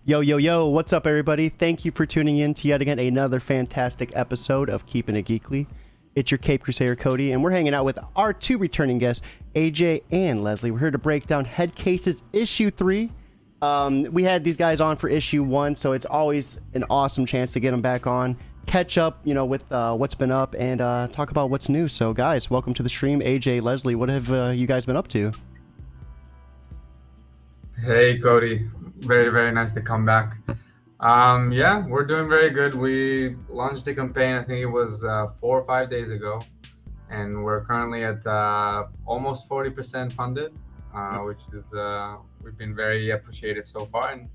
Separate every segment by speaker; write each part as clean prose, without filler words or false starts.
Speaker 1: Yo, yo, yo, what's up, everybody? Thank you for tuning in to yet again another fantastic episode of Keeping It Geekly. It's your Cape Crusader, Cody, and we're hanging out with our two returning guests, AJ and Leslie. We're here to break down Headcases Issue 3. We had these guys on for Issue 1, so it's always an awesome chance to get them back on, catch up, with what's been up, and talk about what's new. So, guys, welcome to the stream. AJ, Leslie, what have you guys been up to?
Speaker 2: Hey, Cody. Very, very nice to come back. Yeah, we're doing very good. We launched the campaign, I think it was 4 or 5 days ago, and we're currently at almost 40% funded, which is we've been very appreciative so far, and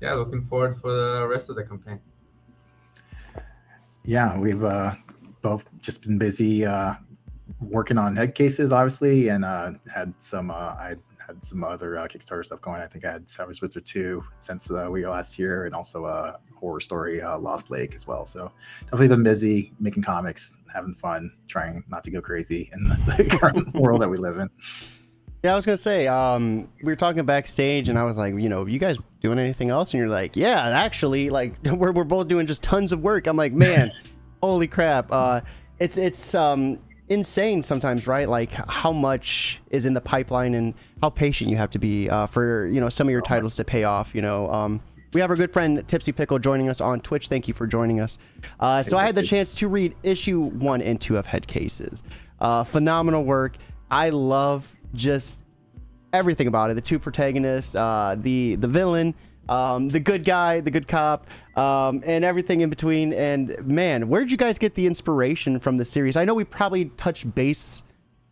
Speaker 2: yeah, looking forward for the rest of the campaign.
Speaker 3: Yeah, we've both just been busy working on Headcases, obviously, and had some other Kickstarter stuff going. I think I had Savage Wizard 2 since we last year, and also a horror story, Lost Lake, as well. So definitely been busy making comics, having fun, trying not to go crazy in the current world that we live in.
Speaker 1: Yeah, I was gonna say, we were talking backstage, and I was like, you guys doing anything else? And you're like, yeah, actually, like we're both doing just tons of work. I'm like, man, holy crap! It's insane sometimes, right? Like how much is in the pipeline and how patient you have to be for some of your titles to pay off. We have our good friend Tipsy Pickle joining us on Twitch. Thank you for joining us. So I had the chance to read issue 1 and 2 of Headcases. Phenomenal work. I love just everything about it. The two protagonists, the villain, the good guy, the good cop, and everything in between. And man, where'd you guys get the inspiration from the series? I know we probably touched base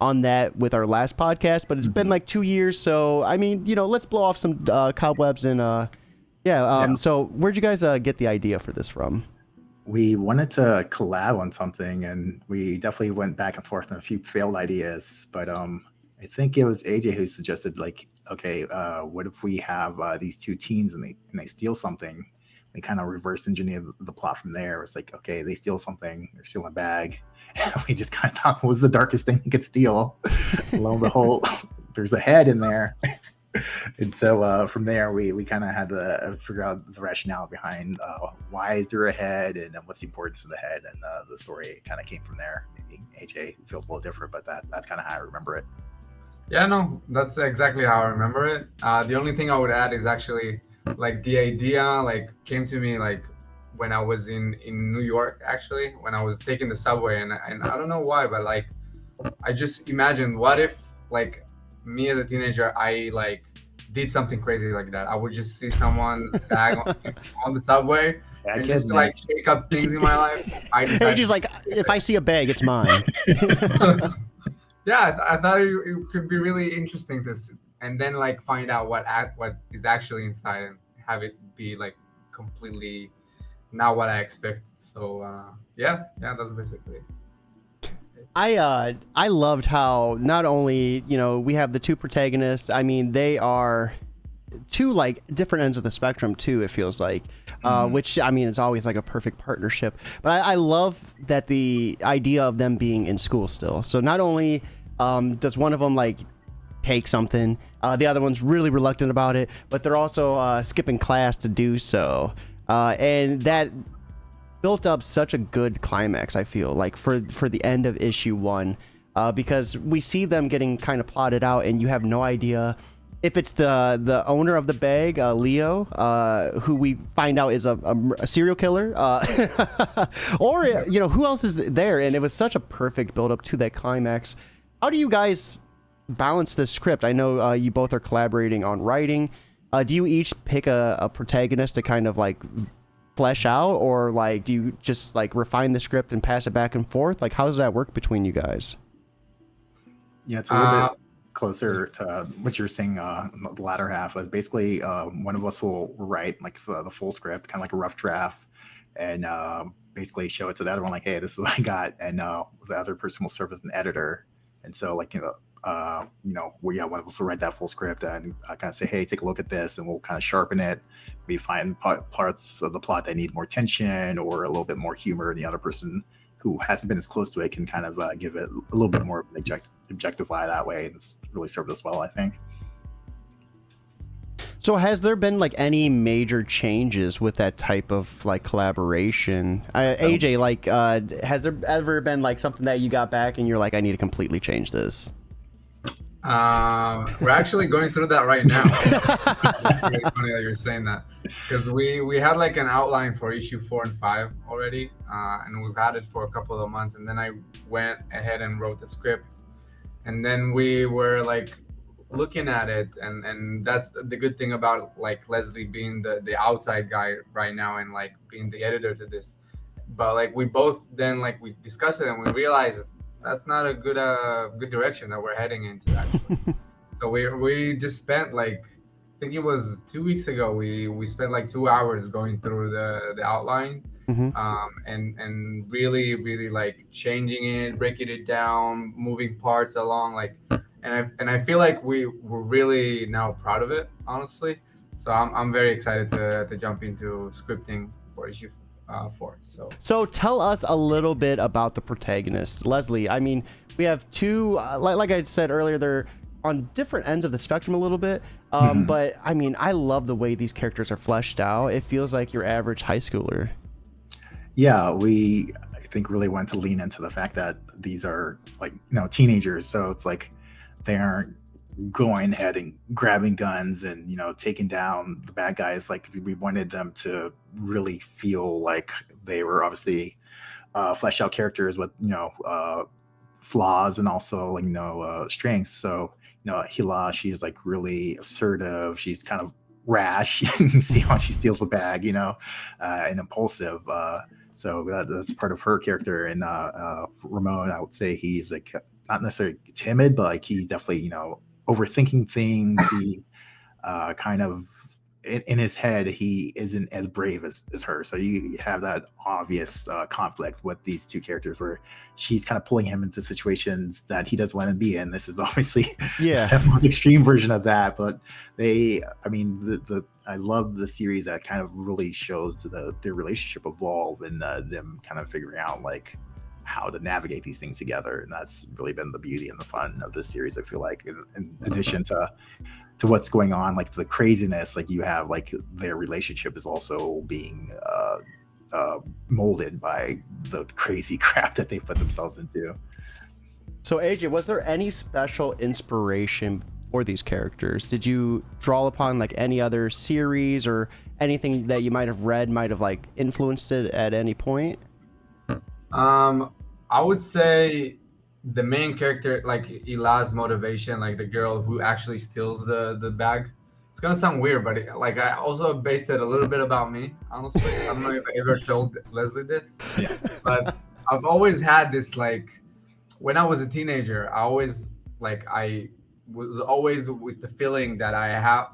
Speaker 1: on that with our last podcast, but it's been like 2 years. So, I mean, let's blow off some cobwebs and so where'd you guys get the idea for this from?
Speaker 3: We wanted to collab on something, and we definitely went back and forth on a few failed ideas, but I think it was AJ who suggested, like, okay, what if we have these two teens and they steal something? We kind of reverse engineer the plot from there. It's like, okay, they steal something, they're stealing a bag. And we just kind of thought, what was the darkest thing you could steal? Lo and behold, there's a head in there. And so from there, we kind of had to figure out the rationale behind why is there a head, and then what's the importance of the head, and the story kind of came from there. Maybe AJ feels a little different, but that's kind of how I remember it.
Speaker 2: Yeah, no, that's exactly how I remember it. The only thing I would add is actually, like, the idea came to me when I was in New York, actually, when I was taking the subway, and I don't know why, but I just imagined, what if me as a teenager, I did something crazy like that. I would just see someone bag on the subway and just shake up things in my life.
Speaker 1: Hey, just if I see a bag, it's mine.
Speaker 2: Yeah, I thought it could be really interesting and then find out what is actually inside and have it be completely not what I expect. So yeah, that's basically it.
Speaker 1: I loved how not only we have the two protagonists. I mean, they are two different ends of the spectrum too. It feels like, which I mean, it's always a perfect partnership. But I love that the idea of them being in school still. So not only does one of them take something, the other one's really reluctant about it, but they're also skipping class to do so, and that built up such a good climax, I feel for the end of issue 1, because we see them getting kind of plotted out, and you have no idea if it's the owner of the bag, Leo, who we find out is a serial killer, or who else is there. And it was such a perfect build up to that climax. How do you guys balance this script? I know you both are collaborating on writing. Do you each pick a protagonist to kind of flesh out, or do you just refine the script and pass it back and forth? How does that work between you guys?
Speaker 3: Yeah, it's a little bit closer to what you're saying. The latter half was basically one of us will write the full script, kind of like a rough draft, and basically show it to the other one, hey, this is what I got, and the other person will serve as an editor. And so one of us will write that full script and kind of say, hey, take a look at this, and we'll kind of sharpen it. We find parts of the plot that need more tension or a little bit more humor, and the other person who hasn't been as close to it can kind of give it a little bit more of an objectify that way, and it's really served us well, I think.
Speaker 1: So has there been like any major changes with that type of like collaboration? AJ, like, has there ever been like something that you got back and you're like, I need to completely change this?
Speaker 2: We're actually going through that right now. It's really funny that you're saying that, because we had like an outline for issue 4 and 5 already, and we've had it for a couple of months, and then I went ahead and wrote the script, and then we were like looking at it, and that's the good thing about like Leslie being the outside guy right now and like being the editor to this. But like we both then like we discussed it and we realized that's not a good direction that we're heading into actually. So we just spent like, I think it was 2 weeks ago, we spent like 2 hours going through the outline, and really like changing it, breaking it down, moving parts along, like, and I feel like we're really now proud of it, honestly. So I'm very excited to jump into scripting for issue 4.
Speaker 1: So tell us a little bit about the protagonist, Leslie. I mean, we have two, like I said earlier, they're on different ends of the spectrum a little bit. But I mean, I love the way these characters are fleshed out. It feels like your average high schooler.
Speaker 3: Yeah, I think really went to lean into the fact that these are like, teenagers. So it's like they aren't going ahead and grabbing guns and, taking down the bad guys. Like we wanted them to really feel like they were obviously fleshed out characters with, flaws and also like, strengths. So, Hila, she's like really assertive. She's kind of rash. You see how she steals the bag, and impulsive. So that's part of her character. And Ramon, I would say he's like not necessarily timid, but like he's definitely, overthinking things. He kind of in his head, he isn't as brave as her. So you have that obvious conflict with these two characters where she's kind of pulling him into situations that he doesn't want to be in. This is obviously the most extreme version of that. But I love the series that kind of really shows their relationship evolve and them kind of figuring out like how to navigate these things together. And that's really been the beauty and the fun of this series, I feel like, in addition to what's going on, like the craziness, like you have like their relationship is also being molded by the crazy crap that they put themselves into.
Speaker 1: So AJ, was there any special inspiration for these characters? Did you draw upon like any other series or anything that you might have read might have like influenced it at any point?
Speaker 2: I would say the main character, like Ila's motivation, like the girl who actually steals the bag. It's gonna sound weird, but like I also based it a little bit about me, honestly. I don't know if I ever told Leslie this, but I've always had this, like, when I was a teenager, I was always with the feeling that I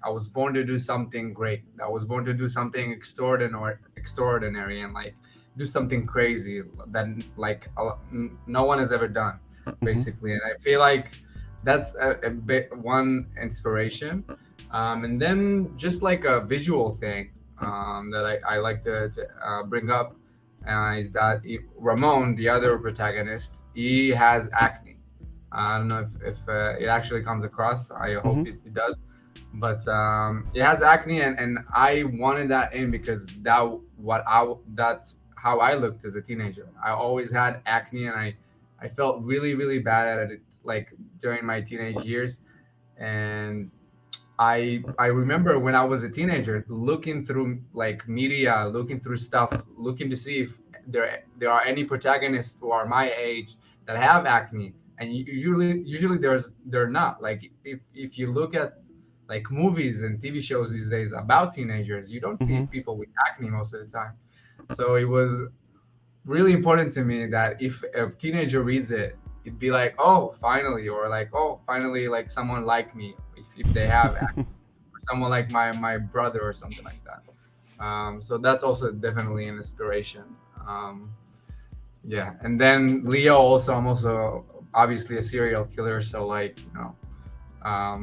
Speaker 2: was born to do something great. I was born to do something extraordinary, and like do something crazy that like no one has ever done, basically. And I feel like that's a bit one inspiration, and then just like a visual thing that I like to bring up is that Ramon, the other protagonist, he has acne. I don't know if it actually comes across. I hope it does. But he has acne, and I wanted that in because that's how I looked as a teenager. I always had acne, and I felt really, really bad at it, like during my teenage years. And I remember when I was a teenager looking through like media, looking through stuff, looking to see if there are any protagonists who are my age that have acne. And usually they're not. Like if you look at like movies and TV shows these days about teenagers, you don't see people with acne most of the time. So it was really important to me that if a teenager reads it, it'd be like, oh, finally, or like, oh, finally, like someone like me, if they have acne, or someone like my brother or something like that. So that's also definitely an inspiration. Yeah, and then Leo also, I'm also obviously a serial killer, so like,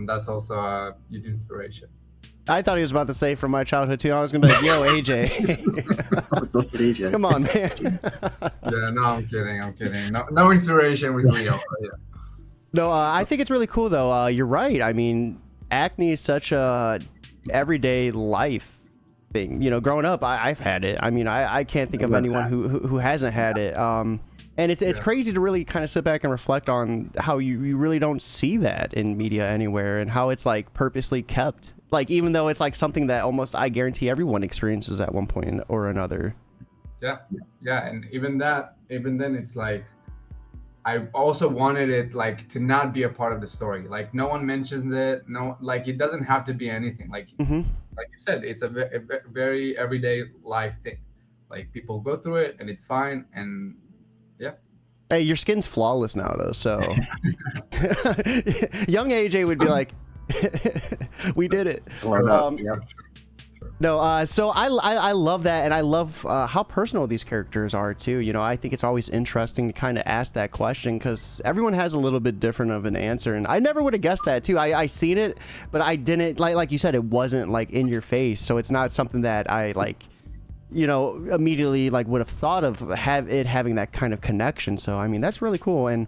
Speaker 2: that's also a huge inspiration.
Speaker 1: I thought he was about to say from my childhood too. I was gonna be like, "Yo, AJ,
Speaker 3: What's up with AJ?
Speaker 1: come on, man."
Speaker 2: Yeah, no, I'm kidding. No inspiration with Leo. Yeah.
Speaker 1: No, I think it's really cool though. You're right. I mean, acne is such a everyday life thing. You know, growing up, I've had it. I mean, I can't think of anyone who hasn't had it. And it's crazy to really kind of sit back and reflect on how you really don't see that in media anywhere, and how it's like purposely kept. Like, even though it's like something that almost I guarantee everyone experiences at one point or another.
Speaker 2: Yeah, and even then, it's like I also wanted it like to not be a part of the story. Like, no one mentions it. No, like it doesn't have to be anything. Like you said, it's a very everyday life thing. Like, people go through it and it's fine. And yeah.
Speaker 1: Hey, your skin's flawless now though, so young AJ would be like, "We did it." No, so I love that, and I love how personal these characters are too. You know, I think it's always interesting to kind of ask that question because everyone has a little bit different of an answer, and I never would have guessed that too. I seen it, but I didn't like you said, it wasn't like in your face, so it's not something that I like, you know, immediately like would have thought of having that kind of connection. So I mean, that's really cool, and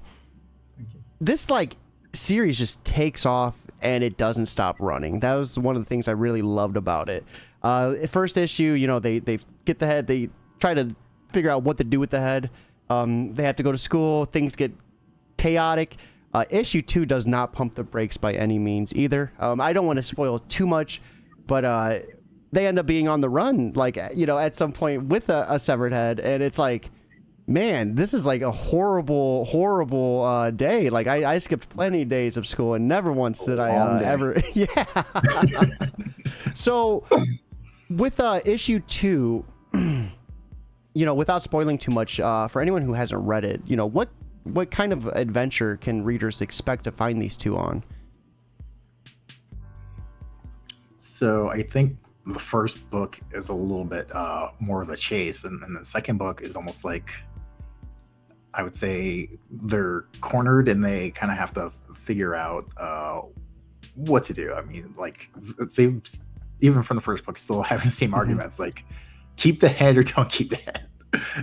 Speaker 1: this like series just takes off and it doesn't stop running. That was one of the things I really loved about it. First issue, you know, they get the head, they try to figure out what to do with the head. They have to go to school, things get chaotic. Issue 2 does not pump the brakes by any means either. I don't want to spoil too much, but they end up being on the run, like, you know, at some point with a severed head, and it's like, man, this is like a horrible day. Like, I skipped plenty of days of school and never once did I ever yeah. So with issue 2, you know, without spoiling too much, for anyone who hasn't read it, you know, what kind of adventure can readers expect to find these two on?
Speaker 3: So I think the first book is a little bit more of a chase, and the second book is almost like, I would say they're cornered and they kind of have to figure out what to do. I mean, like, they've, even from the first book, still having the same arguments, like, keep the head or don't keep the head.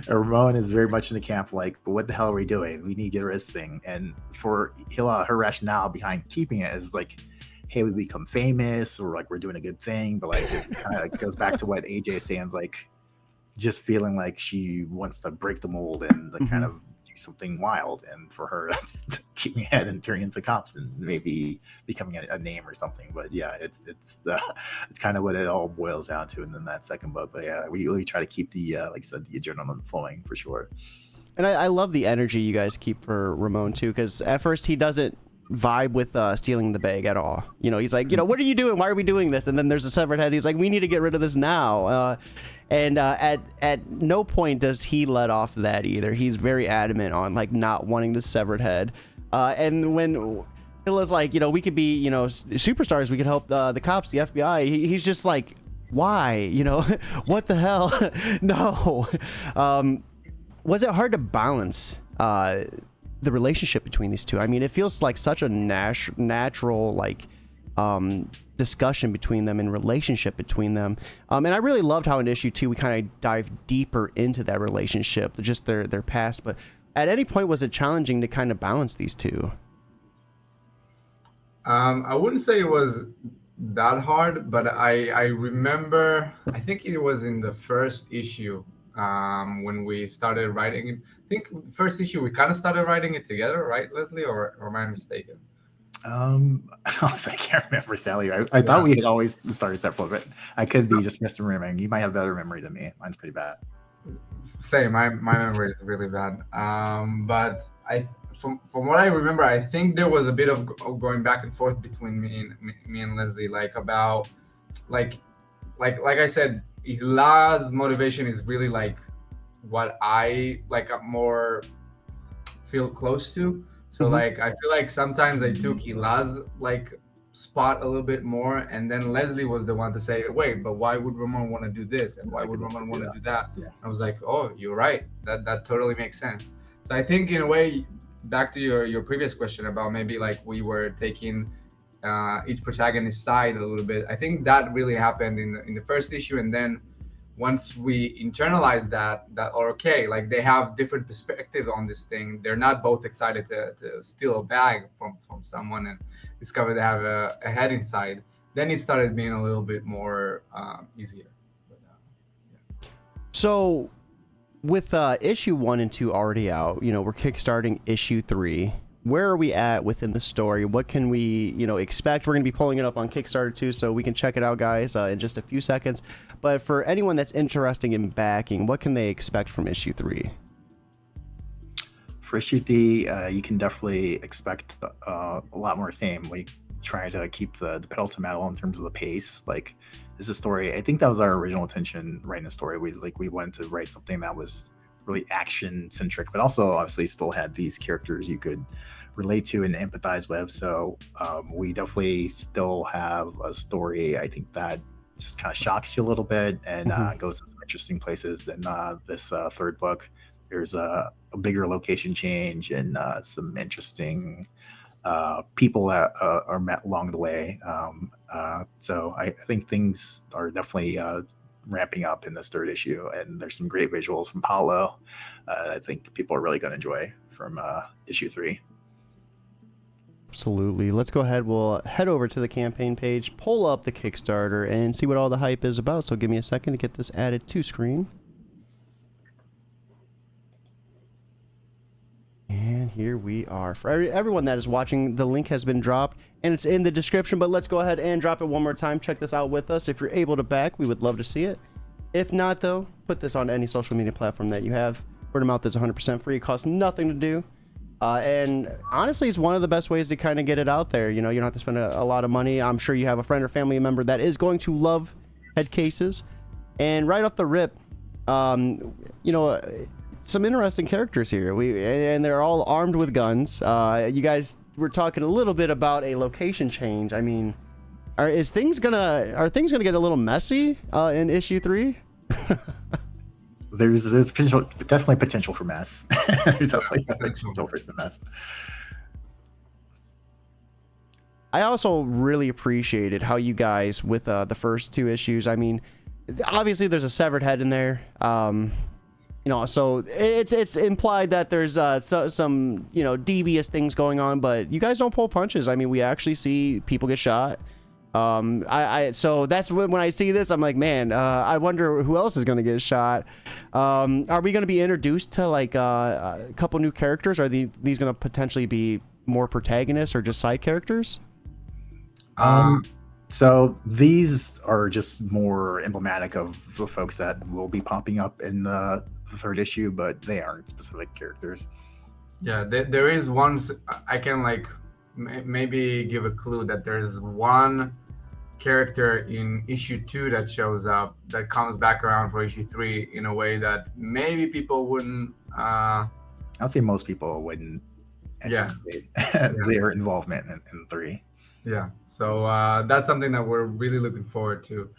Speaker 3: Ramon is very much in the camp like, but what the hell are we doing? We need to get rid of this thing. And for Hila, her rationale behind keeping it is like, hey, we become famous, or like we're doing a good thing. But like, it kind of goes back to what AJ is saying, is like, just feeling like she wants to break the mold and like kind of do something wild. And for her, that's keeping head and turning into cops and maybe becoming a name or something. But yeah, it's kind of what it all boils down to. And then that second book, but yeah, we really try to keep the like I said, the adrenaline flowing for sure.
Speaker 1: And I love the energy you guys keep for Ramon too, because at first he doesn't vibe with stealing the bag at all. You know, he's like, you know, what are you doing? Why are we doing this? And then there's a severed head. He's like, we need to get rid of this now. And at no point does he let off that either. He's very adamant on like not wanting the severed head. And when Hila's like, you know, we could be, you know, superstars. We could help the cops, the FBI. He's just like, why? You know, what the hell? No. Was it hard to balance the relationship between these two? I mean, it feels like such a natural like discussion between them and relationship between them. And I really loved how in issue 2 we kind of dive deeper into that relationship, just their past. But at any point, was it challenging to kind of balance these two?
Speaker 2: I wouldn't say it was that hard, but I remember, I think it was in the first issue when we started writing it. I think first issue we kind of started writing it together, right, Leslie? Or am I mistaken?
Speaker 3: I can't remember, Sally. I thought we had always started separate, but I could be just misremembering. You might have better memory than me. Mine's pretty bad.
Speaker 2: Same. My memory is really bad. But from what I remember, I think there was a bit of going back and forth between me and Leslie, like about like I said, Hila's motivation is really like what I like more feel close to. So like I feel like sometimes I took Hila's like spot a little bit more, and then Leslie was the one to say, wait, but why would Ramon want to do this, and why would Ramon want to do that? Yeah. I was like, oh, you're right, that totally makes sense. So I think in a way, back to your previous question about maybe like we were taking each protagonist's side a little bit. I think that really happened in the first issue, and then once we internalize that or okay, like they have different perspective on this thing. They're not both excited to steal a bag from someone and discover they have a head inside. Then it started being a little bit more easier. But,
Speaker 1: So with issue 1 and 2 already out, we're kickstarting issue 3. Where are we at within the story? What can we, expect? We're going to be pulling it up on Kickstarter too, so we can check it out, guys, in just a few seconds. But for anyone that's interested in backing, what can they expect from issue 3?
Speaker 3: For issue 3, you can definitely expect a lot more same. Like trying to keep the pedal to metal in terms of the pace. Like this is a story. I think that was our original intention writing the story. We wanted to write something that was really action centric, but also obviously still had these characters you could relate to and empathize with. So we definitely still have a story, I think, that just kind of shocks you a little bit and goes to some interesting places. And this third book, there's a bigger location change and some interesting people that are met along the way. So I think things are definitely ramping up in this third issue, and there's some great visuals from Paulo. I think people are really going to enjoy from issue 3.
Speaker 1: Absolutely. Let's go ahead. We'll head over to the campaign page, pull up the Kickstarter, and see what all the hype is about. So give me a second to get this added to screen. And here we are. For everyone that is watching, the link has been dropped, and it's in the description, but let's go ahead and drop it one more time. Check this out with us. If you're able to back, we would love to see it. If not, though, put this on any social media platform that you have. Word of mouth is 100% free. It costs nothing to do. And honestly, it's one of the best ways to kind of get it out there. You don't have to spend a lot of money. I'm sure you have a friend or family member that is going to love Headcases. And right off the rip, some interesting characters here. And they're all armed with guns. You guys were talking a little bit about a location change. I mean, are things gonna get a little messy in issue 3?
Speaker 3: There's definitely potential for mess. There's definitely potential for some mess.
Speaker 1: I also really appreciated how you guys, with the first 2 issues, I mean, obviously there's a severed head in there. So it's implied that there's some devious things going on, but you guys don't pull punches. I mean, we actually see people get shot. So that's when I see this, I'm like, man, I wonder who else is going to get shot. Are we going to be introduced to like a couple new characters? Are these going to potentially be more protagonists or just side characters?
Speaker 3: So these are just more emblematic of the folks that will be popping up in the third issue, but they aren't specific characters.
Speaker 2: Yeah, there is one. I can maybe give a clue that there's one character in issue 2 that shows up that comes back around for issue 3 in a way that maybe people wouldn't.
Speaker 3: I'll say most people wouldn't anticipate their involvement in 3.
Speaker 2: Yeah. So that's something that we're really looking forward to.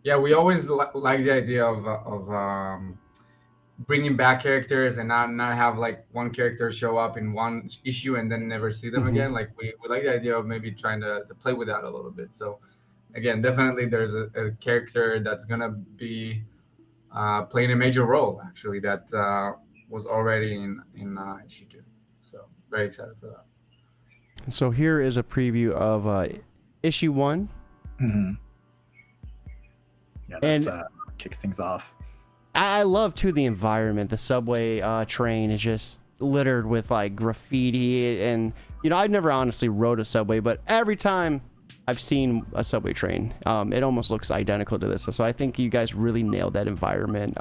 Speaker 2: We always like the idea of bringing back characters and not have like one character show up in one issue and then never see them again. Like we like the idea of maybe trying to play with that a little bit. So again, definitely there's a character that's gonna be playing a major role actually that was already in issue 2. So very excited for that.
Speaker 1: So here is a preview of issue 1.
Speaker 3: Mm-hmm. Yeah, that kicks things off.
Speaker 1: I love too the environment. The subway train is just littered with like graffiti, and I've never honestly rode a subway, but every time I've seen a subway train, it almost looks identical to this. So I think you guys really nailed that environment.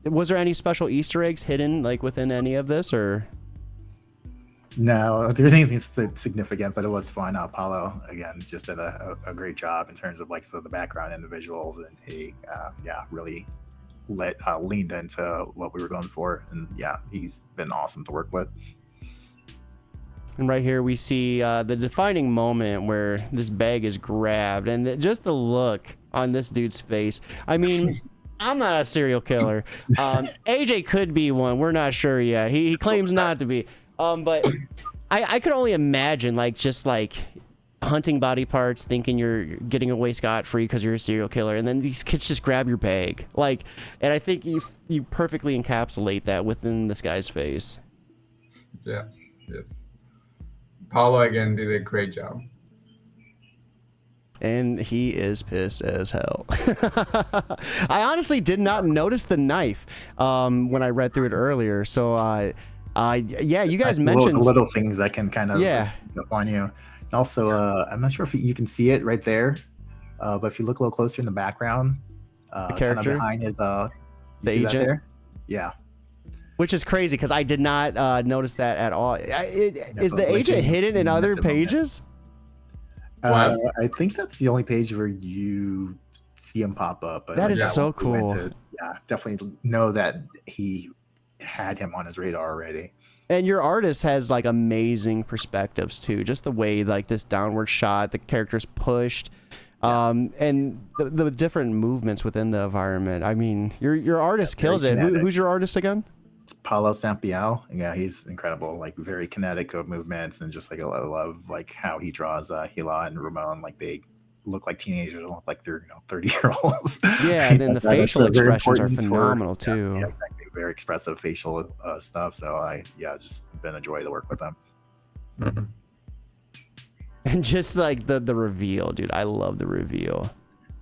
Speaker 1: Was there any special Easter eggs hidden like within any of this, or?
Speaker 3: No, there's anything significant, but it was fun. Paulo again just did a great job in terms of like the background individuals, and he really leaned into what we were going for, and he's been awesome to work with.
Speaker 1: And right here we see the defining moment where this bag is grabbed, and just the look on this dude's face. I mean, I'm not a serial killer. AJ could be one. We're not sure yet. He claims not to be. But I could only imagine like just like hunting body parts, thinking you're getting away scot-free because you're a serial killer, and then these kids just grab your bag. Like, and I think you perfectly encapsulate that within this guy's face.
Speaker 2: Yes, yes. Paulo again did a great job.
Speaker 1: And he is pissed as hell. I honestly did not notice the knife when I read through it earlier. So, yeah, you guys mentioned
Speaker 3: the little things that can kind of sneak up on you. And also, I'm not sure if you can see it right there, but if you look a little closer in the background,
Speaker 1: the character
Speaker 3: kind of behind his
Speaker 1: the agent there?
Speaker 3: Yeah.
Speaker 1: Which is crazy because I did not notice that at all. Is the agent hidden in other pages?
Speaker 3: I think that's the only page where you see him pop up. But
Speaker 1: that is so cool.
Speaker 3: Definitely know that he had him on his radar already.
Speaker 1: And your artist has like amazing perspectives too. Just the way like this downward shot, the character's pushed, and the different movements within the environment. I mean, your artist kills it. Who's your artist again?
Speaker 3: It's Paulo Sampiao. Yeah, he's incredible. Like very kinetic of movements, and just like I love like how he draws Hila and Ramon. Like they look like teenagers, look like they're 30-year-olds.
Speaker 1: Yeah, and then the facial expressions are phenomenal too.
Speaker 3: Yeah, exactly. Very expressive facial stuff. So just been a joy to work with them.
Speaker 2: Mm-hmm.
Speaker 1: And just like the reveal, dude. I love the reveal.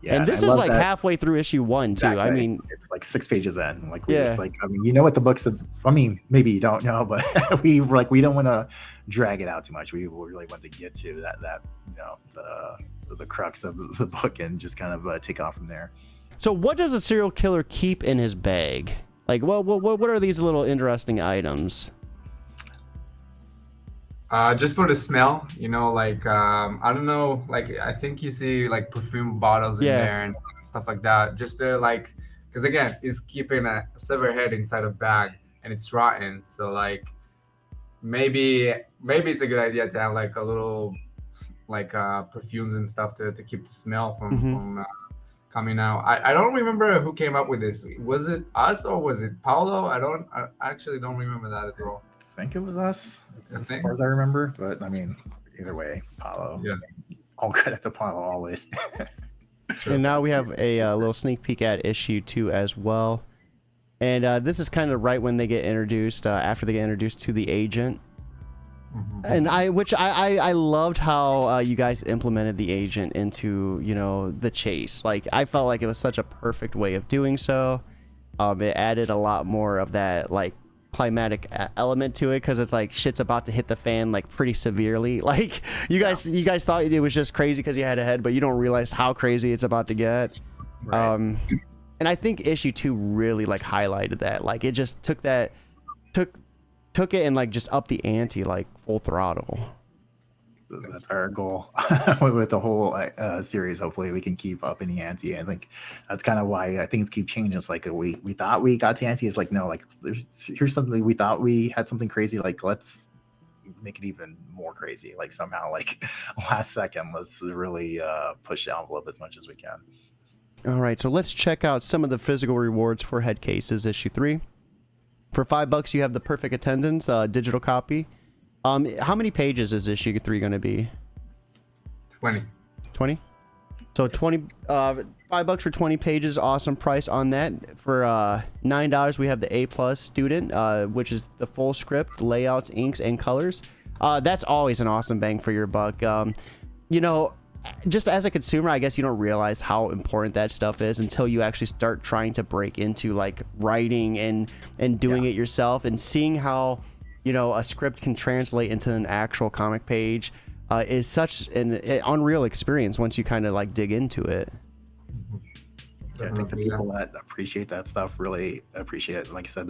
Speaker 3: Yeah,
Speaker 1: and this is like halfway through issue 1 too.
Speaker 3: Exactly.
Speaker 1: I mean,
Speaker 3: it's like 6 pages in. Like we're just like, I mean, you know what the book's. I mean, maybe you don't know, but we don't want to drag it out too much. We really want to get to that the crux of the book and just kind of take off from there.
Speaker 1: So, what does a serial killer keep in his bag? Like, what are these little interesting items?
Speaker 2: Just for the smell, like I don't know, like I think you see like perfume bottles in there and stuff like that. Just to like, because again, he's keeping a severed head inside a bag and it's rotten. So like, maybe it's a good idea to have like a little like perfumes and stuff to keep the smell from coming out. I don't remember who came up with this. Was it us or was it Paulo? I actually don't remember that as well.
Speaker 3: I think it was us, as far as I remember. But I mean, either way, Paulo.
Speaker 2: Yeah.
Speaker 3: All credit to Paulo always.
Speaker 1: And now we have a little sneak peek at issue 2 as well. And this is kind of right when they get introduced, after they get introduced to the agent. Mm-hmm. And I loved how you guys implemented the agent into, the chase. Like, I felt like it was such a perfect way of doing so. It added a lot more of that, like, climatic element to it, because it's like shit's about to hit the fan like pretty severely. Like you guys thought it was just crazy because you had a head, but you don't realize how crazy it's about to get. Right. And I think issue 2 really like highlighted that. Like it just took it and like just up the ante, like full throttle.
Speaker 3: That's our goal with the whole series. Hopefully we can keep up in the ante. I think that's kind of why things keep changing. It's like we thought we got to ante. It's like, no, like here's something we thought we had something crazy. Like let's make it even more crazy. Like somehow like last second, let's really push the envelope as much as we can.
Speaker 1: All right, so let's check out some of the physical rewards for Headcases issue 3. For $5, you have the perfect attendance digital copy. How many pages is issue 3 going to be?
Speaker 2: 20.
Speaker 1: 20? So $5 for 20 pages. Awesome price on that. For $9, we have the A+ student, which is the full script, layouts, inks, and colors. That's always an awesome bang for your buck. Just as a consumer, I guess you don't realize how important that stuff is until you actually start trying to break into like writing and doing it yourself, and seeing how a script can translate into an actual comic page is such an unreal experience once you kind of like dig into it.
Speaker 3: Yeah, I think the people that appreciate that stuff really appreciate it. Like I said,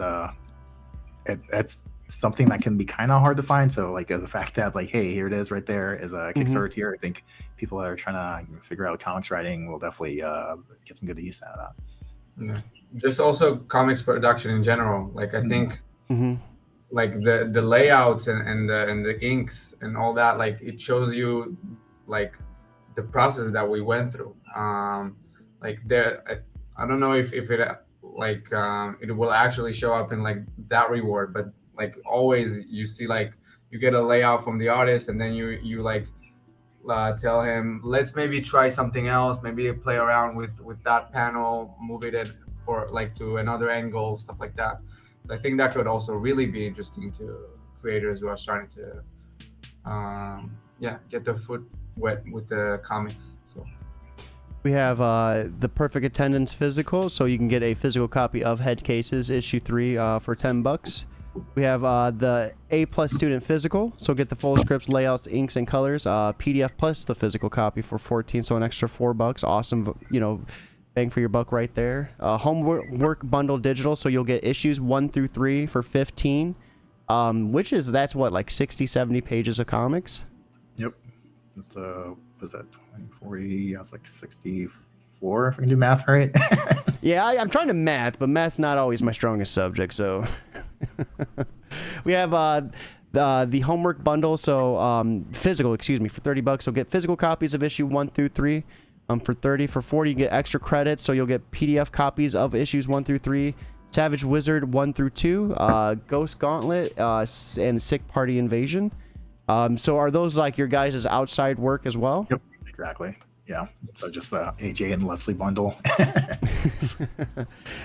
Speaker 3: it's something that can be kind of hard to find. So like the fact that like, hey, here it is right there is a Kickstarter tier. I think people that are trying to figure out comics writing will definitely get some good use out of that.
Speaker 2: Yeah, just also comics production in general. Like I think. Like the layouts and the inks and all that, like it shows you like the process that we went through. Like there, I don't know if it like it will actually show up in like that reward, but like always you see like you get a layout from the artist, and then you like tell him, let's maybe try something else, maybe play around with that panel, move it for like to another angle, stuff like that. I think that could also really be interesting to creators who are starting to get their foot wet with the comics. So
Speaker 1: We have the Perfect Attendance physical, so you can get a physical copy of Headcases issue 3 for $10. We have the A+ student physical, so get the full scripts, layouts, inks, and colors. PDF plus the physical copy for 14, so an extra $4. Awesome, bang for your buck right there. Homework bundle digital, so you'll get issues 1 through 3 for 15, that's what, like 60, 70 pages of comics?
Speaker 3: Yep. That's was that 20, 40? I was like 64 if I can do math right.
Speaker 1: Yeah, I'm trying to math, but math's not always my strongest subject, so. We have the homework bundle, so physical, for $30. So get physical copies of issue 1 through 3 for 30. For 40, you get extra credits, so you'll get PDF copies of issues 1 through 3, Savage Wizard 1 through 2, Ghost Gauntlet, and Sick Party Invasion. So are those like your guys' outside work as well?
Speaker 3: Yep, exactly. Yeah. So just AJ and Leslie bundle.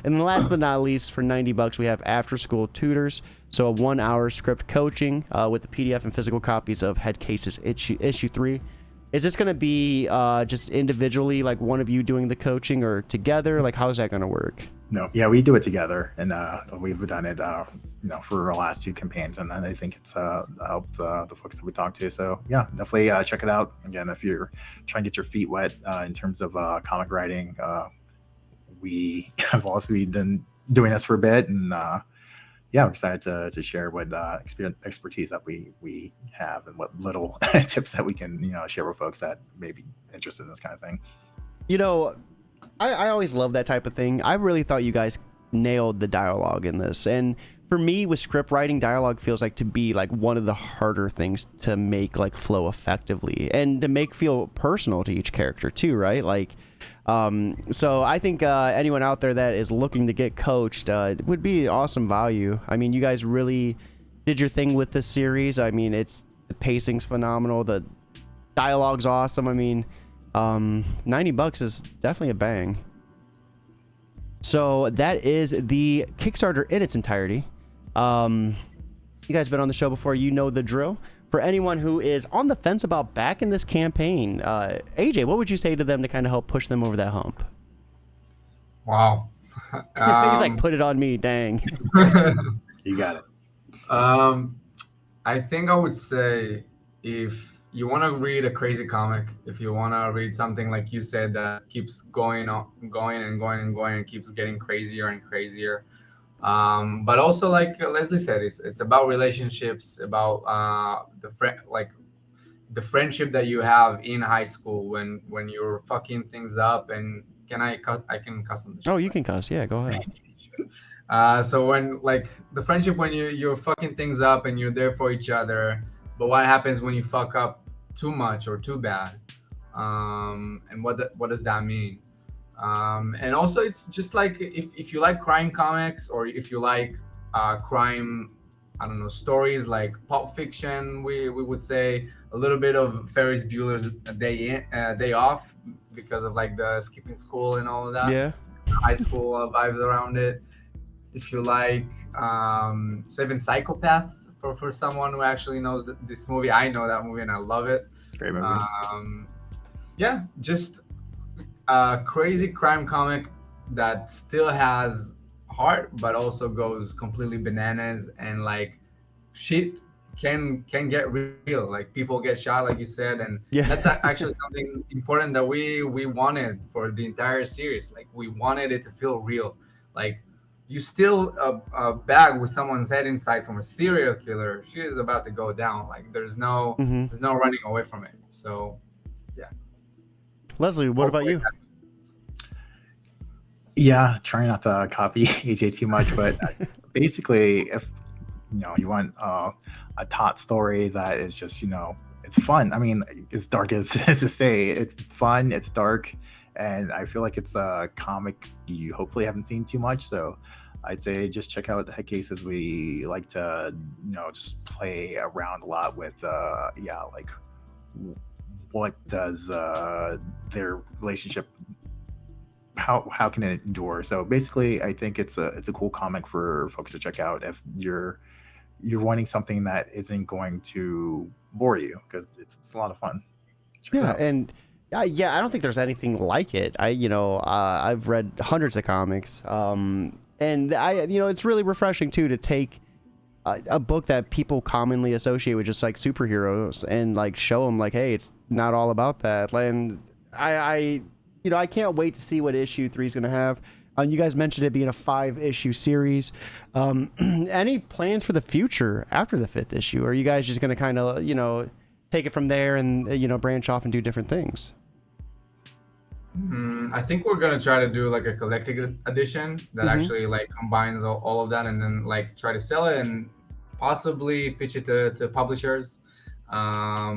Speaker 1: And then last but not least, for $90, we have After School Tutors. So a 1-hour script coaching with the PDF and physical copies of Headcases issue 3. Is this going to be just individually, like one of you doing the coaching, or together? Like, how's that going to work?
Speaker 3: No, yeah, we do it together, and we've done it, for our last 2 campaigns, and I think it's helped the folks that we talked to. So yeah, definitely check it out. Again, if you're trying to get your feet wet in terms of comic writing, we have also been doing this for a bit, and we're excited to share what expertise that we have and what little tips that we can share with folks that may be interested in this kind of thing.
Speaker 1: I always love that type of thing. I really thought you guys nailed the dialogue in this. And for me, with script writing, dialogue feels like to be like one of the harder things to make like flow effectively and to make feel personal to each character too, right? Like, so I think anyone out there that is looking to get coached would be awesome value. I mean, you guys really did your thing with this series. I mean, the pacing's phenomenal. The dialogue's awesome. I mean, $90 is definitely a bang. So that is the Kickstarter in its entirety. You guys been on the show before, you know the drill. For anyone who is on the fence about backing this campaign, AJ, what would you say to them to kind of help push them over that hump?
Speaker 2: Wow.
Speaker 1: He's like, put it on me, dang.
Speaker 3: You got it.
Speaker 2: I think I would say, if you want to read a crazy comic, if you want to read something like you said that keeps going and keeps getting crazier and crazier, but also like Leslie said, it's about relationships, about the friendship that you have in high school when you're fucking things up. And I can cuss on the show?
Speaker 1: Oh, you can cuss. Yeah, go ahead.
Speaker 2: So when like the friendship, when you're fucking things up and you're there for each other, but what happens when you fuck up too much or too bad, and what does that mean? And also, it's just like if you like crime comics, or if you like crime, I don't know, stories like Pulp Fiction, we would say a little bit of Ferris Bueller's Day Off, because of like the skipping school and all of that.
Speaker 1: Yeah.
Speaker 2: High school vibes around it. If you like 7 Psychopaths, for someone who actually knows this movie, I know that movie and I love it.
Speaker 3: Great movie.
Speaker 2: Just a crazy crime comic that still has heart, but also goes completely bananas, and like shit can get real. Like people get shot, like you said, and that's actually something important that we wanted for the entire series. Like we wanted it to feel real. Like you steal a bag with someone's head inside from a serial killer, she is about to go down. Like there's no running away from it. So yeah.
Speaker 1: Leslie, what about you?
Speaker 3: Yeah, try not to copy AJ too much, but basically, if you want a taut story that is just it's fun. I mean, as dark as to say, it's fun, it's dark, and I feel like it's a comic you hopefully haven't seen too much. So I'd say just check out the Headcases. We like to, just play around a lot with, like what does their relationship, how can it endure? So basically, I think it's a cool comic for folks to check out if you're wanting something that isn't going to bore you, because it's a lot of fun. Check it
Speaker 1: Yeah,
Speaker 3: out.
Speaker 1: and I don't think there's anything like it. I've read hundreds of comics, and it's really refreshing too to take a book that people commonly associate with just like superheroes and like show them like, hey, it's not all about that. And I can't wait to see what issue 3 is going to have. You guys mentioned it being a 5-issue series. Any plans for the future after the 5th issue? Or are you guys just going to kind of, take it from there and, branch off and do different things?
Speaker 2: I think we're gonna try to do like a collected edition that actually like combines all of that, and then like try to sell it and possibly pitch it to publishers. Yeah,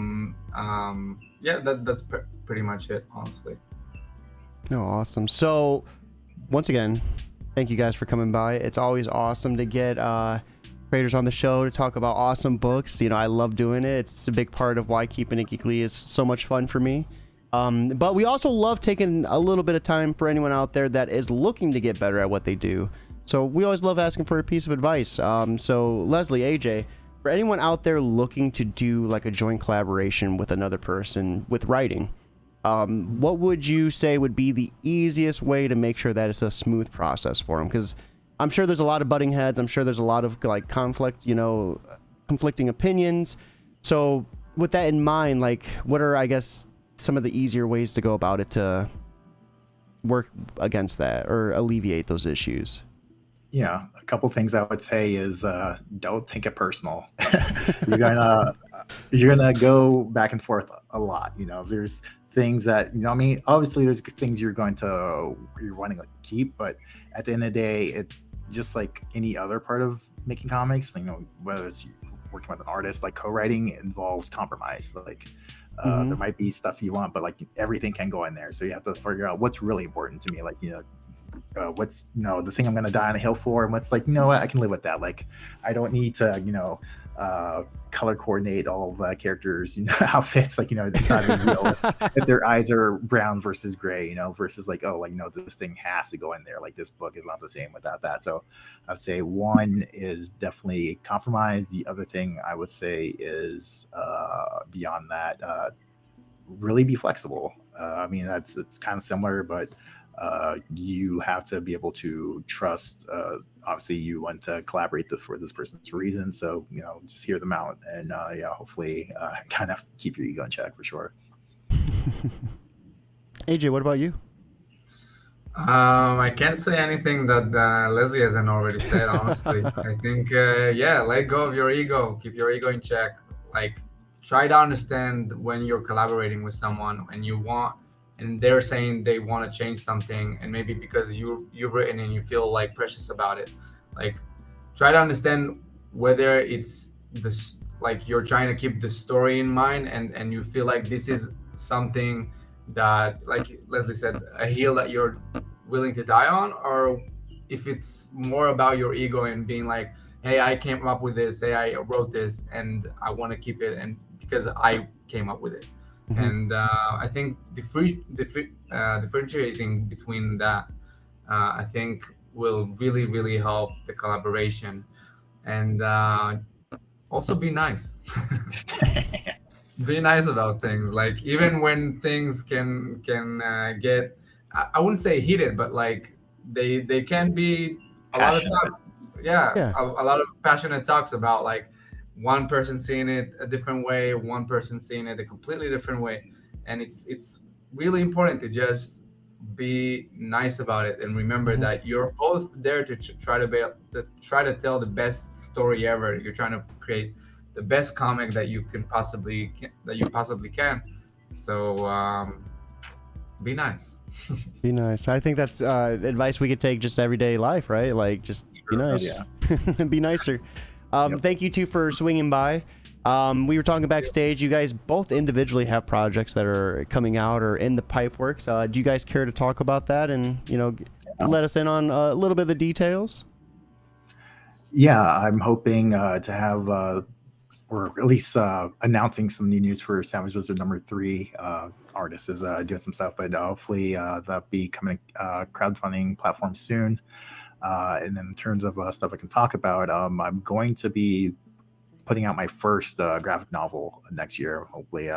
Speaker 2: that's pretty much it, honestly.
Speaker 1: No, awesome. So, once again, thank you guys for coming by. It's always awesome to get creators on the show to talk about awesome books. I love doing it. It's a big part of why Keeping It Geekly is so much fun for me. But we also love taking a little bit of time for anyone out there that is looking to get better at what they do. So we always love asking for a piece of advice. So Leslie, AJ, for anyone out there looking to do like a joint collaboration with another person with writing, what would you say would be the easiest way to make sure that it's a smooth process for them? Because I'm sure there's a lot of butting heads. I'm sure there's a lot of like conflict, conflicting opinions. So with that in mind, like what are, I guess, some of the easier ways to go about it to work against that or alleviate those issues?
Speaker 3: Yeah, a couple things I would say is don't take it personal. you're gonna go back and forth a lot. There's things that obviously there's things you're wanting to keep, but at the end of the day, it just like any other part of making comics, whether it's working with an artist, like co-writing involves compromise. Like there might be stuff you want, but like everything can go in there. So you have to figure out what's really important to me. Like, what's, the thing I'm going to die on a hill for, and what's like, what, I can live with that. Like, I don't need to, color coordinate all the characters, outfits. Like, it's not a big deal if their eyes are brown versus gray, versus like, this thing has to go in there. Like, this book is not the same without that. So I'd say one is definitely compromise. The other thing I would say is beyond that, really be flexible. It's kind of similar, but you have to be able to trust. Obviously, you want to collaborate for this person's reason, so just hear them out, and hopefully, kind of keep your ego in check for sure.
Speaker 1: AJ, what about you?
Speaker 2: I can't say anything that Leslie hasn't already said. Honestly, I think let go of your ego, keep your ego in check. Like, try to understand when you're collaborating with someone and they're saying they want to change something, and maybe because you've written and you feel like precious about it, like try to understand whether it's this, like you're trying to keep the story in mind, and you feel like this is something that, like Leslie said, a hill that you're willing to die on, or if it's more about your ego and being like, hey, I came up with this, hey, I wrote this and I want to keep it, and because I came up with it. And I think differentiating between that, I think will really, really help the collaboration. And also be nice. Be nice about things. Like, even when things can get, I wouldn't say heated, but like they can be a lot of talks.
Speaker 1: Yeah.
Speaker 2: A lot of passionate talks about like one person seeing it a different way, one person seeing it a completely different way, and it's really important to just be nice about it and remember that you're both there to try to tell the best story ever. You're trying to create the best comic that you possibly can. So be nice.
Speaker 1: Be nice. I think that's advice we could take just everyday life, right? Like, just be nice.
Speaker 3: Yeah.
Speaker 1: Be nicer. Thank you two for swinging by. We were talking backstage. You guys both individually have projects that are coming out or in the pipe works. Do you guys care to talk about that and let us in on a little bit of the details?
Speaker 3: Yeah, I'm hoping to have, or at least announcing some new news for Savage Wizard number 3. Artist is doing some stuff, but hopefully that'll be coming crowdfunding platform soon. And then in terms of stuff I can talk about, I'm going to be putting out my first graphic novel next year. Hopefully,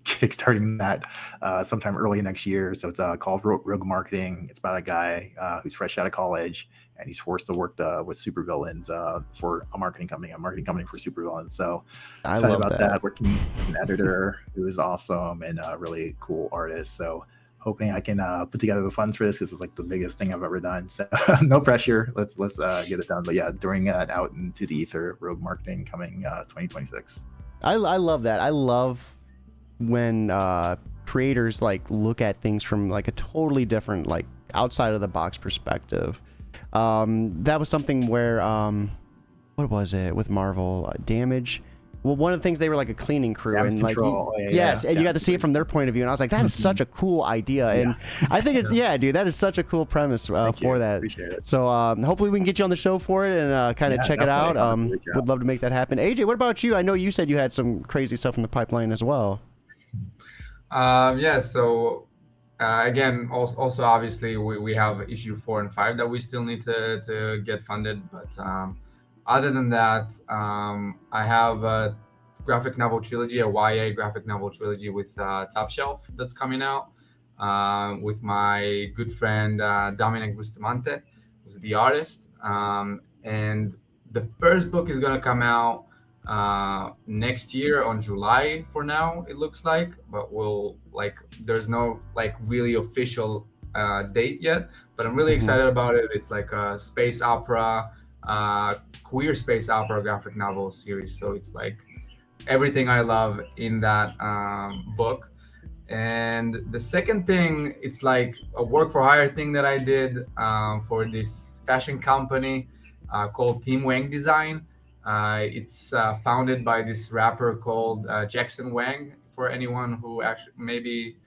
Speaker 3: kickstarting that sometime early next year. So it's called Rogue Marketing. It's about a guy who's fresh out of college and he's forced to work with supervillains for a marketing company for supervillains. So
Speaker 1: I
Speaker 3: excited
Speaker 1: love
Speaker 3: about
Speaker 1: that.
Speaker 3: that. Working with an editor who is awesome and a really cool artist. So hoping I can put together the funds for this because it's like the biggest thing I've ever done. So no pressure. Let's get it done. But yeah, throwing it out into the ether. Rogue Marketing coming 2026.
Speaker 1: I love that. I love when creators like look at things from like a totally different, like outside of the box perspective. That was something where what was it with Marvel? Damage. Well, one of the things, they were like a cleaning crew,
Speaker 3: Damage
Speaker 1: and like
Speaker 3: control.
Speaker 1: yes,
Speaker 3: Yeah.
Speaker 1: and you got to see it from their point of view, and I was like, that is such a cool idea, and I think it's dude, that is such a cool premise for that.
Speaker 3: Appreciate it.
Speaker 1: So hopefully we can get you on the show for it and kind of check it out. Would love to make that happen. AJ, what about you? I know you said you had some crazy stuff in the pipeline as well.
Speaker 2: Yeah, so again, also obviously we have issue 4 and 5 that we still need to get funded. But other than that, I have a graphic novel trilogy, a YA graphic novel trilogy with Top Shelf that's coming out with my good friend Dominic Bustamante, who's the artist. And the first book is going to come out next year on July for now, it looks like, but we'll like, there's no like really official date yet, but I'm really excited about it. It's like a space opera, queer space opera graphic novel series. So it's like everything I love in that book. And the second thing, it's like a work for hire thing that I did for this fashion company called Team Wang Design. It's founded by this rapper called Jackson Wang, for anyone who actually maybe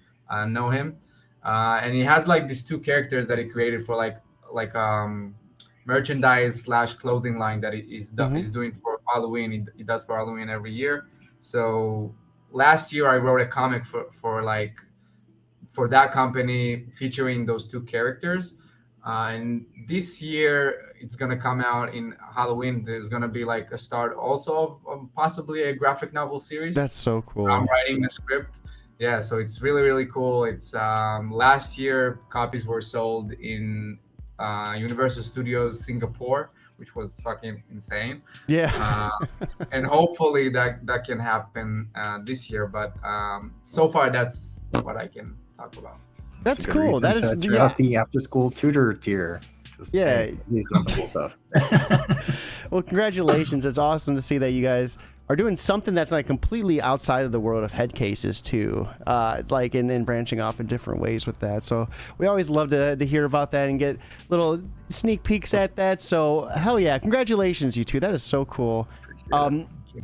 Speaker 2: know him. And he has like these two characters that he created for like merchandise slash clothing line that he's doing for Halloween. He does for Halloween every year. So last year I wrote a comic for that company featuring those two characters. And this year it's gonna come out in Halloween. There's gonna be like a start also of possibly a graphic novel series.
Speaker 1: That's so cool.
Speaker 2: I'm writing the script. Yeah, so it's really really cool. It's last year copies were sold in Universal Studios Singapore, which was fucking insane.
Speaker 1: Yeah.
Speaker 2: And hopefully that can happen this year. But so far that's what I can talk about.
Speaker 1: That's
Speaker 3: It's a good
Speaker 1: cool.
Speaker 3: reason
Speaker 1: That is
Speaker 3: to check out the after school tutor tier. Just,
Speaker 1: Yeah.
Speaker 3: he's doing some cool stuff.
Speaker 1: Well, congratulations. It's awesome to see that you guys are doing something that's like completely outside of the world of Headcases too, like and branching off in different ways with that. So we always love to hear about that and get little sneak peeks at that. So hell yeah, congratulations you two. That is so cool.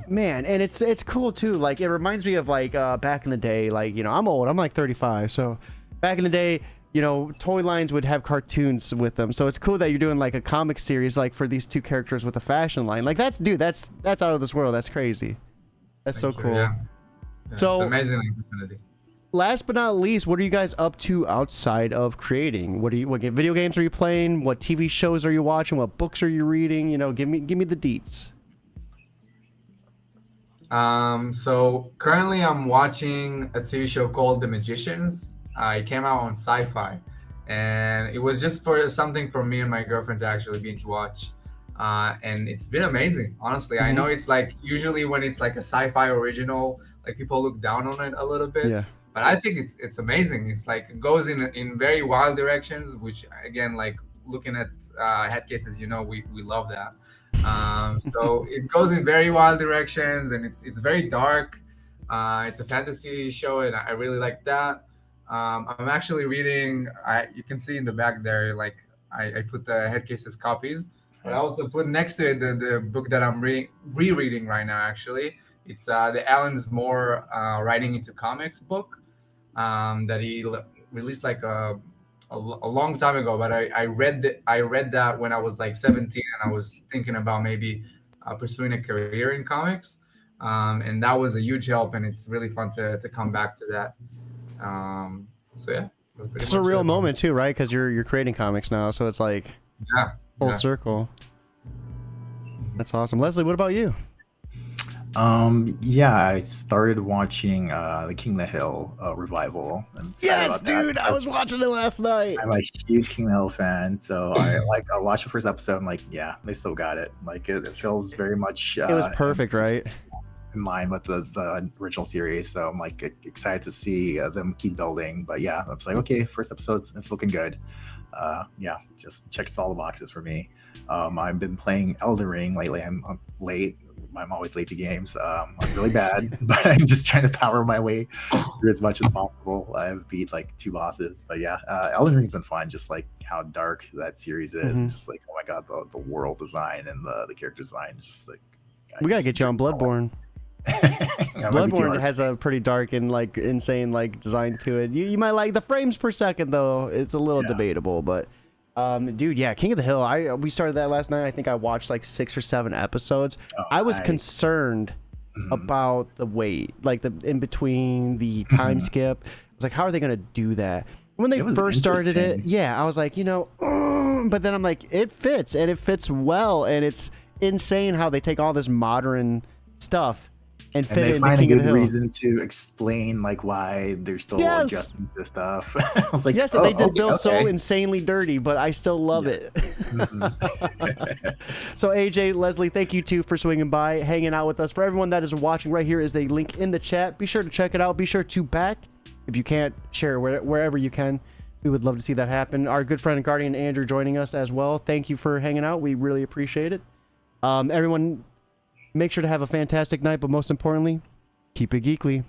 Speaker 1: Man, and it's cool too. Like it reminds me of like back in the day. Like, you know, I'm old. I'm like 35. So back in the day, you know, toy lines would have cartoons with them. So it's cool that you're doing like a comic series like for these two characters with a fashion line. Like that's out of this world. That's crazy. That's so cool.
Speaker 2: Yeah.
Speaker 1: So
Speaker 2: it's amazing opportunity.
Speaker 1: Last but not least, what are you guys up to outside of creating? What video games are you playing? What TV shows are you watching? What books are you reading? You know, give me the deets.
Speaker 2: So currently I'm watching a TV show called The Magicians. It came out on Sci-Fi, and it was just for something for me and my girlfriend to actually binge watch. And it's been amazing, honestly. I know it's like usually when it's like a sci-fi original, like people look down on it a little bit.
Speaker 1: Yeah.
Speaker 2: But I think it's amazing. It's like it goes in very wild directions, which again, like looking at Headcases, you know, we love that. So it goes in very wild directions, and it's very dark. It's a fantasy show, and I really like that. I'm actually reading. You can see in the back there, like I put the Headcases copies, but I also put next to it the book that I'm rereading right now. Actually, it's the Alan Moore Writing into Comics book that he released like a long time ago, but I read that when I was like 17, and I was thinking about maybe pursuing a career in comics, and that was a huge help. And it's really fun to come back to that. So yeah, that's pretty
Speaker 1: It's a
Speaker 2: much
Speaker 1: real
Speaker 2: it.
Speaker 1: moment too, right? Because you're creating comics now, so it's like
Speaker 2: Yeah,
Speaker 1: full
Speaker 2: yeah.
Speaker 1: circle. That's awesome. Leslie, what about you?
Speaker 3: Yeah, I started watching the King of the Hill revival. I'm excited about that.
Speaker 1: Dude, I was watching it last night.
Speaker 3: I'm a huge King of the Hill fan, so I watched the first episode. I'm like, yeah, they still got it. Like it feels very much.
Speaker 1: It was perfect, right?
Speaker 3: In line with the original series, so I'm like excited to see them keep building. But yeah, I was like, okay, first episode's it's looking good. Yeah, just checks all the boxes for me. I've been playing Elden Ring lately. I'm late. I'm always late to games. I'm really bad, but I'm just trying to power my way through as much as possible. I've beat like 2 bosses, but yeah, Elden Ring's been fun. Just like how dark that series is, and just like, oh my god, the world design and the character design is just like.
Speaker 1: We gotta get you on Bloodborne. Bloodborne has a pretty dark and like insane like design to it. You might like the frames per second though. It's a little debatable, but dude, yeah, King of the Hill. We started that last night. I think I watched like 6 or 7 episodes. I was concerned about the wait, like the in between the time skip. I was like, how are they gonna do that? When they first started it, yeah, I was like, but then I'm like, it fits and it fits well, and it's insane how they take all this modern stuff and fit
Speaker 3: they
Speaker 1: into
Speaker 3: find
Speaker 1: King
Speaker 3: a
Speaker 1: of the
Speaker 3: good
Speaker 1: Hill.
Speaker 3: reason to explain like why they're still adjusting to stuff. I was like,
Speaker 1: yes, they did Bill so insanely dirty, but I still love it. So AJ, Leslie, thank you too for swinging by, hanging out with us. For everyone that is watching, right here is the link in the chat. Be sure to check it out. Be sure to back. If you can't, share wherever you can. We would love to see that happen. Our good friend and guardian Andrew joining us as well. Thank you for hanging out. We really appreciate it. Everyone, make sure to have a fantastic night, but most importantly, keep it geekly.